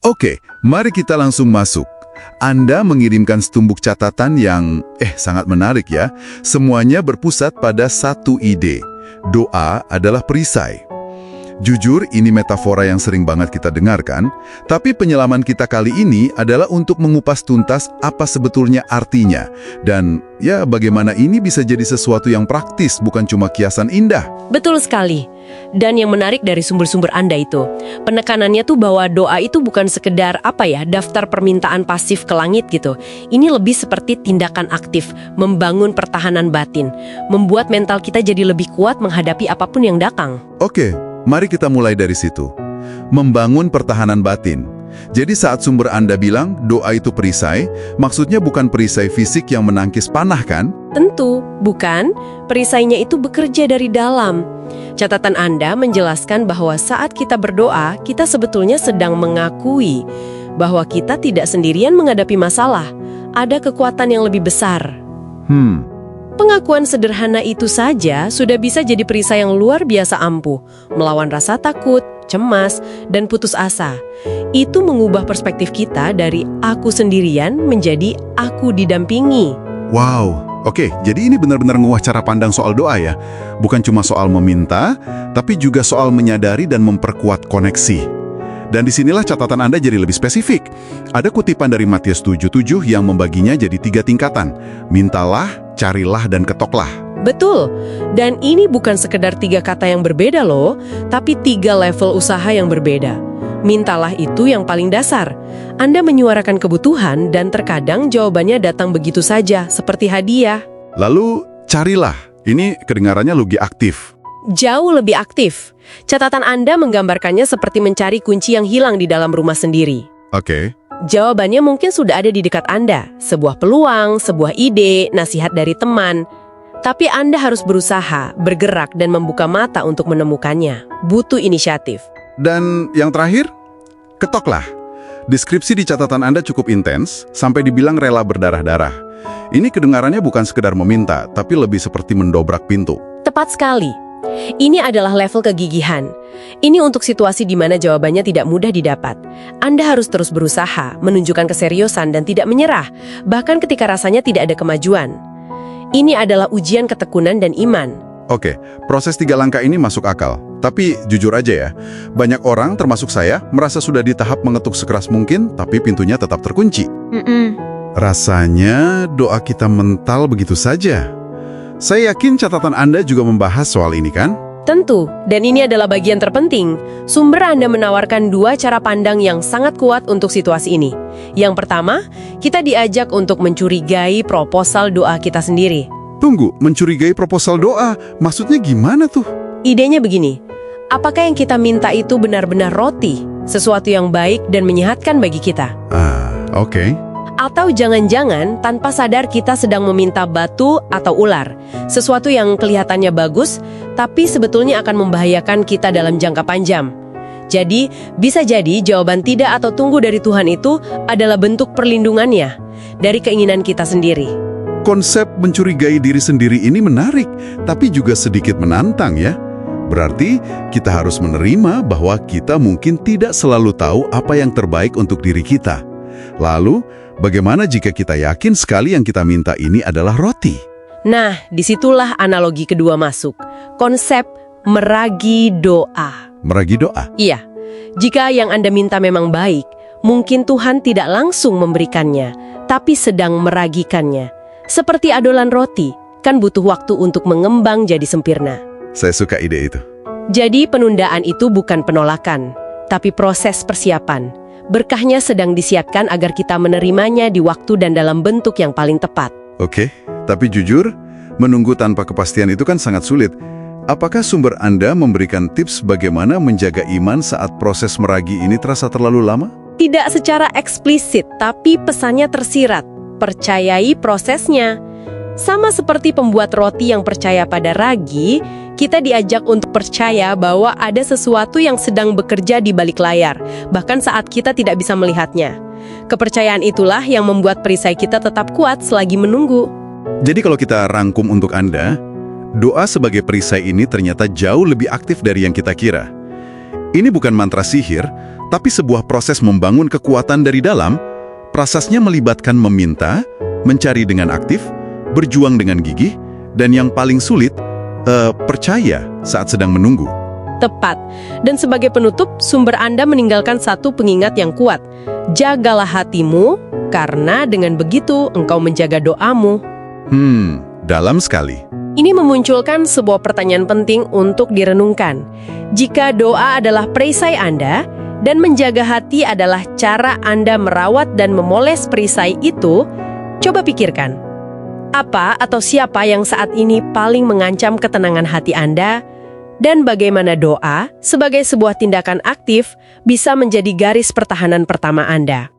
Oke, mari kita langsung masuk. Anda mengirimkan setumpuk catatan yang sangat menarik ya. Semuanya berpusat pada satu ide. Doa adalah perisai. Jujur, ini metafora yang sering banget kita dengarkan, tapi penyelaman kita kali ini adalah untuk mengupas tuntas apa sebetulnya artinya. Dan ya, bagaimana ini bisa jadi sesuatu yang praktis, bukan cuma kiasan indah. Betul sekali. Dan yang menarik dari sumber-sumber Anda itu, penekanannya tuh bahwa doa itu bukan sekedar daftar permintaan pasif ke langit gitu. Ini lebih seperti tindakan aktif, membangun pertahanan batin, membuat mental kita jadi lebih kuat menghadapi apapun yang datang. Oke, mari kita mulai dari situ. Membangun pertahanan batin. Jadi saat sumber Anda bilang doa itu perisai, maksudnya bukan perisai fisik yang menangkis panah kan? Tentu, bukan. Perisainya itu bekerja dari dalam. Catatan Anda menjelaskan bahwa saat kita berdoa, kita sebetulnya sedang mengakui bahwa kita tidak sendirian menghadapi masalah. Ada kekuatan yang lebih besar. Pengakuan sederhana itu saja sudah bisa jadi perisai yang luar biasa ampuh, melawan rasa takut, cemas, dan putus asa. Itu mengubah perspektif kita dari aku sendirian menjadi aku didampingi. Wow, oke, jadi ini benar-benar ngubah cara pandang soal doa ya. Bukan cuma soal meminta, tapi juga soal menyadari dan memperkuat koneksi. Dan disinilah catatan Anda jadi lebih spesifik. Ada kutipan dari Matius 7:7 yang membaginya jadi 3 tingkatan. Mintalah, carilah, dan ketoklah. Betul, dan ini bukan sekedar 3 kata yang berbeda loh, tapi 3 level usaha yang berbeda. Mintalah itu yang paling dasar. Anda menyuarakan kebutuhan dan terkadang jawabannya datang begitu saja, seperti hadiah. Lalu, carilah. Ini kedengarannya lebih aktif. Jauh lebih aktif. Catatan Anda menggambarkannya seperti mencari kunci yang hilang di dalam rumah sendiri. Oke. Jawabannya mungkin sudah ada di dekat Anda. Sebuah peluang, sebuah ide, nasihat dari teman. Tapi Anda harus berusaha, bergerak, dan membuka mata untuk menemukannya. Butuh inisiatif. Dan yang terakhir, ketoklah. Deskripsi di catatan Anda cukup intens, sampai dibilang rela berdarah-darah. Ini kedengarannya bukan sekedar meminta, tapi lebih seperti mendobrak pintu. Tepat sekali. Ini adalah level kegigihan. Ini untuk situasi di mana jawabannya tidak mudah didapat. Anda harus terus berusaha, menunjukkan keseriusan dan tidak menyerah, bahkan ketika rasanya tidak ada kemajuan. Ini adalah ujian ketekunan dan iman. Oke, proses 3 langkah ini masuk akal. Tapi jujur aja ya, banyak orang termasuk saya merasa sudah di tahap mengetuk sekeras mungkin, tapi pintunya tetap terkunci. Rasanya doa kita mental begitu saja. Saya yakin catatan Anda juga membahas soal ini kan? Tentu, dan ini adalah bagian terpenting. Sumber Anda menawarkan 2 cara pandang yang sangat kuat untuk situasi ini. Yang pertama, kita diajak untuk mencurigai proposal doa kita sendiri. Tunggu, mencurigai proposal doa, maksudnya gimana tuh? Idenya begini, apakah yang kita minta itu benar-benar roti, sesuatu yang baik dan menyehatkan bagi kita? Oke. Atau jangan-jangan tanpa sadar kita sedang meminta batu atau ular, sesuatu yang kelihatannya bagus, tapi sebetulnya akan membahayakan kita dalam jangka panjang. Jadi, bisa jadi jawaban tidak atau tunggu dari Tuhan itu adalah bentuk perlindungannya dari keinginan kita sendiri. Konsep mencurigai diri sendiri ini menarik, tapi juga sedikit menantang ya. Berarti kita harus menerima bahwa kita mungkin tidak selalu tahu apa yang terbaik untuk diri kita. Lalu, bagaimana jika kita yakin sekali yang kita minta ini adalah roti? Nah, disitulah analogi kedua masuk. Konsep meragi doa. Meragi doa? Iya, jika yang Anda minta memang baik, mungkin Tuhan tidak langsung memberikannya, tapi sedang meragikannya. Seperti adolan roti, kan butuh waktu untuk mengembang jadi sempurna. Saya suka ide itu. Jadi penundaan itu bukan penolakan, tapi proses persiapan. Berkahnya sedang disiapkan agar kita menerimanya di waktu dan dalam bentuk yang paling tepat. Oke, tapi jujur, menunggu tanpa kepastian itu kan sangat sulit. Apakah sumber Anda memberikan tips bagaimana menjaga iman saat proses meragi ini terasa terlalu lama? Tidak secara eksplisit, tapi pesannya tersirat. Percayai prosesnya. Sama seperti pembuat roti yang percaya pada ragi, kita diajak untuk percaya bahwa ada sesuatu yang sedang bekerja di balik layar, bahkan saat kita tidak bisa melihatnya. Kepercayaan itulah yang membuat perisai kita tetap kuat selagi menunggu. Jadi kalau kita rangkum untuk Anda, doa sebagai perisai ini ternyata jauh lebih aktif dari yang kita kira. Ini bukan mantra sihir, tapi sebuah proses membangun kekuatan dari dalam. Prosesnya melibatkan meminta, mencari dengan aktif, berjuang dengan gigih, dan yang paling sulit, percaya saat sedang menunggu. Tepat. Dan sebagai penutup, sumber Anda meninggalkan satu pengingat yang kuat. Jagalah hatimu, karena dengan begitu engkau menjaga doamu. Dalam sekali. Ini memunculkan sebuah pertanyaan penting untuk direnungkan. Jika doa adalah perisai Anda, dan menjaga hati adalah cara Anda merawat dan memoles perisai itu, coba pikirkan. Apa atau siapa yang saat ini paling mengancam ketenangan hati Anda? Dan bagaimana doa, sebagai sebuah tindakan aktif, bisa menjadi garis pertahanan pertama Anda?